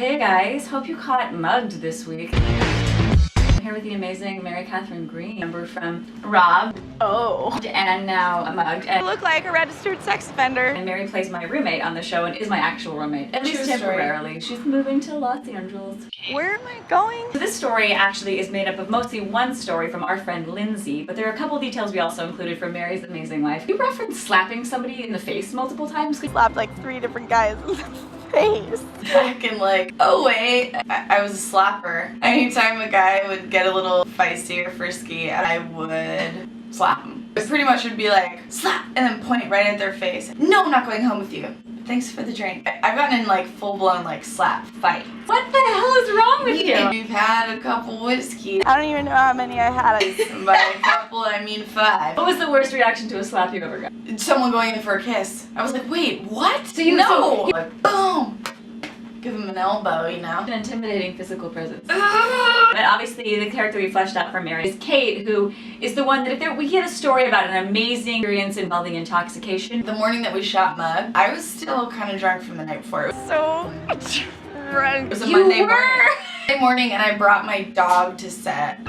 Hey guys, hope you caught mugged this week. I'm here with the amazing Mary Catherine Green, member from Rob. Oh. And now mugged. And I look like a registered sex offender. And Mary plays my roommate on the show and is my actual roommate, at least temporarily. She's moving to Los Angeles. Where am I going? So this story actually is made up of mostly one story from our friend Lindsay, but there are a couple details we also included from Mary's amazing life. You referenced slapping somebody in the face multiple times. Slapped like 3 different guys in the face. Back in like, oh wait, I was a slapper. Anytime a guy would get a little feisty or frisky, I would slap him. It pretty much would be like, slap, and then point right at their face. No, I'm not going home with you. Thanks for the drink. I've gotten in like full-blown like slap fight. What the hell is wrong with you? We've had a couple whiskeys. I don't even know how many I had. By a couple, I mean 5. What was the worst reaction to a slap you've ever got? Someone going in for a kiss. I was like, wait, what? So you know? Like, boom! Give him an elbow, you know? An intimidating physical presence. But obviously the character we fleshed out for Mary is Kate, who is the one that we had a story about an amazing experience involving intoxication. The morning that we shot Mug, I was still kind of drunk from the night before. It was So drunk. It was a Monday morning, and I brought my dog to set.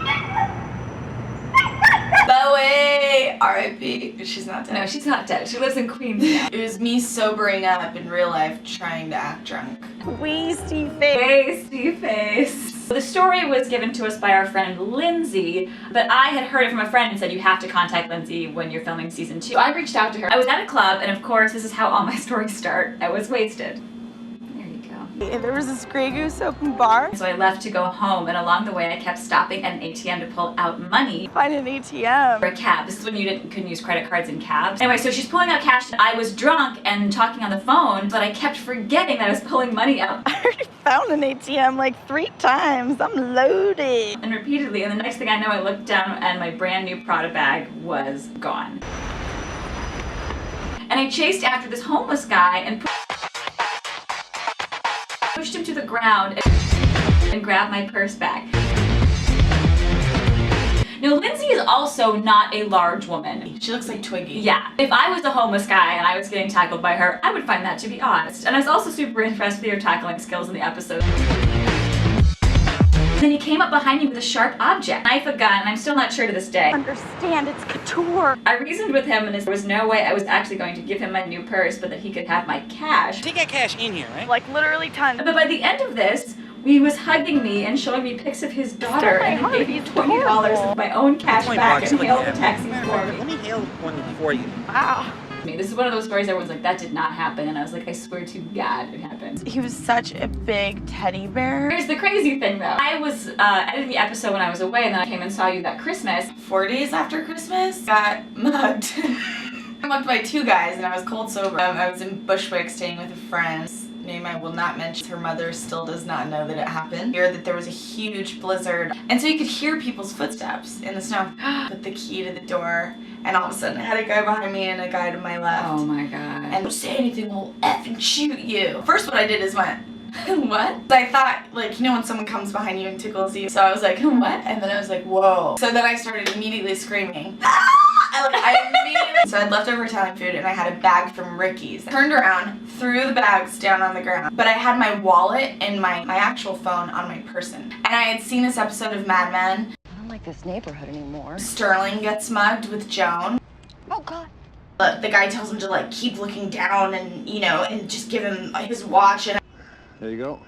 Bowie! R.I.P. She's not dead. No, she's not dead. She lives in Queens now. It was me sobering up in real life, trying to act drunk. Queasy face. Pasty face. The story was given to us by our friend Lindsay, but I had heard it from a friend and said you have to contact Lindsay when you're filming season 2. So I reached out to her. I was at a club, and of course, this is how all my stories start. I was wasted. There you go. There was this Grey Goose open bar. So I left to go home, and along the way I kept stopping at an ATM to pull out money Find an ATM. for a cab. This is when you couldn't use credit cards in cabs. Anyway, so she's pulling out cash. I was drunk and talking on the phone, but I kept forgetting that I was pulling money out. I already found an ATM like 3 times. I'm loaded. And repeatedly, and the next thing I know, I looked down and my brand new Prada bag was gone. And I chased after this homeless guy and pushed him to the ground and grabbed my purse back. Now, Lindsay is also not a large woman. She looks like Twiggy. Yeah. If I was a homeless guy and I was getting tackled by her, I would find that to be odd. And I was also super impressed with her tackling skills in the episode. Then he came up behind me with a sharp object, knife, a gun, and I'm still not sure to this day. Understand, it's couture. I reasoned with him, and there was no way I was actually going to give him my new purse, but that he could have my cash. He got cash in here, right? Like literally tons. But by the end of this, he was hugging me and showing me pics of his daughter, and he gave me $20 of my own cash back and hailed the taxis for me. Let me hail one for you. Wow. This is one of those stories everyone's like, that did not happen, and I was like, I swear to God it happened. He was such a big teddy bear. Here's the crazy thing though. I was editing the episode when I was away, and then I came and saw you that Christmas. 4 days after Christmas, got mugged. I mugged by 2 guys, and I was cold sober. I was in Bushwick staying with a friend. Name I will not mention. Her mother still does not know that it happened. Hear that there was a huge blizzard, and so you could hear people's footsteps in the snow. Put the key to the door, and all of a sudden I had a guy behind me and a guy to my left. Oh my God. And don't say anything, we'll effing shoot you. First what I did is went, what? I thought, like, you know when someone comes behind you and tickles you? So I was like, what? And then I was like, whoa. So then I started immediately screaming. So I'd left over Italian food and I had a bag from Ricky's. I turned around, threw the bags down on the ground, but I had my wallet and my actual phone on my person. And I had seen this episode of Mad Men. I don't like this neighborhood anymore. Sterling gets mugged with Joan. Oh God. The guy tells him to like keep looking down and, you know, and just give him his watch. And there you go.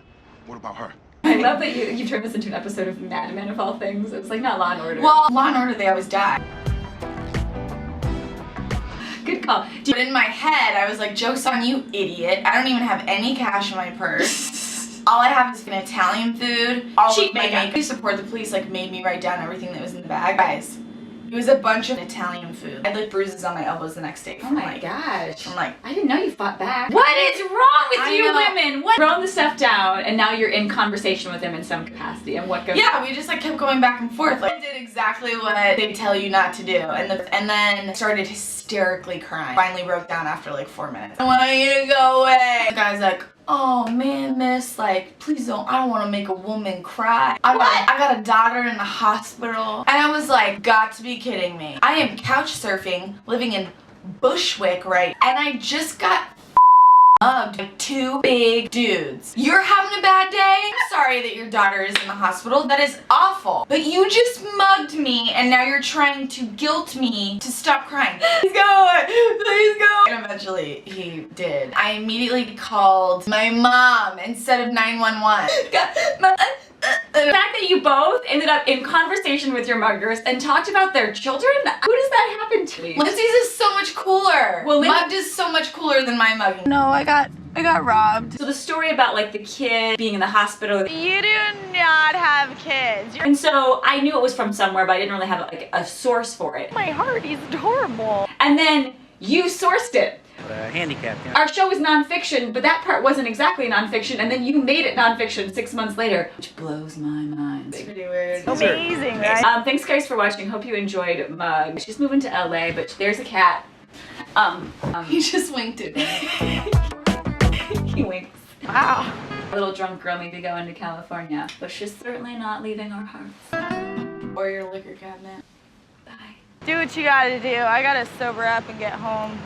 What about her? I love that you turned this into an episode of Mad Men of all things. It was like not Law and Order. Well, Law and Order, they always die. Good call. But in my head, I was like, joke's on you, idiot. I don't even have any cash in my purse. All I have is an Italian food. Cheap makeup. To support the police, like, made me write down everything that was in the bag. Guys, it was a bunch of Italian food. I had like bruises on my elbows the next day. Oh my gosh. I'm like, I didn't know you fought back. What is wrong with you women? What? Thrown the stuff down, and now you're in conversation with him in some capacity, and what goes? Yeah, we just like kept going back and forth. Like, I did exactly what they tell you not to do, and then started hysterically crying. Finally broke down after like 4 minutes. I want you to go away. The guy's like, oh man, miss, like, please don't, I don't want to make a woman cry. I got a daughter in the hospital. And I was like, got to be kidding me. I am couch surfing, living in Bushwick, right? And I just got mugged by 2 big dudes. You're having a bad day? sorry that your daughter is in the hospital. That is awful. But you just mugged me and now you're trying to guilt me to stop crying. Please go, please go. And eventually he did. I immediately called my mom instead of 911. The fact that you both ended up in conversation with your muggers and talked about their children, who does that happen to? Lindsay's is so much cooler. Well, mugged is so much cooler than my mugging. No, I got robbed. So the story about like the kid being in the hospital. You do not have kids. And so I knew it was from somewhere, but I didn't really have like a source for it. My heart is adorable. And then you sourced it. Handicapped, yeah. Our show was nonfiction, but that part wasn't exactly nonfiction, and then you made it nonfiction 6 months later, which blows my mind. It's pretty weird. Amazing, right? Thanks guys for watching. Hope you enjoyed Mug. She's moving to LA, but there's a cat. He just winked at me. He winks. Wow. A little drunk girl may be going to California, but she's certainly not leaving our hearts. Or your liquor cabinet. Bye. Do what you gotta do. I gotta sober up and get home.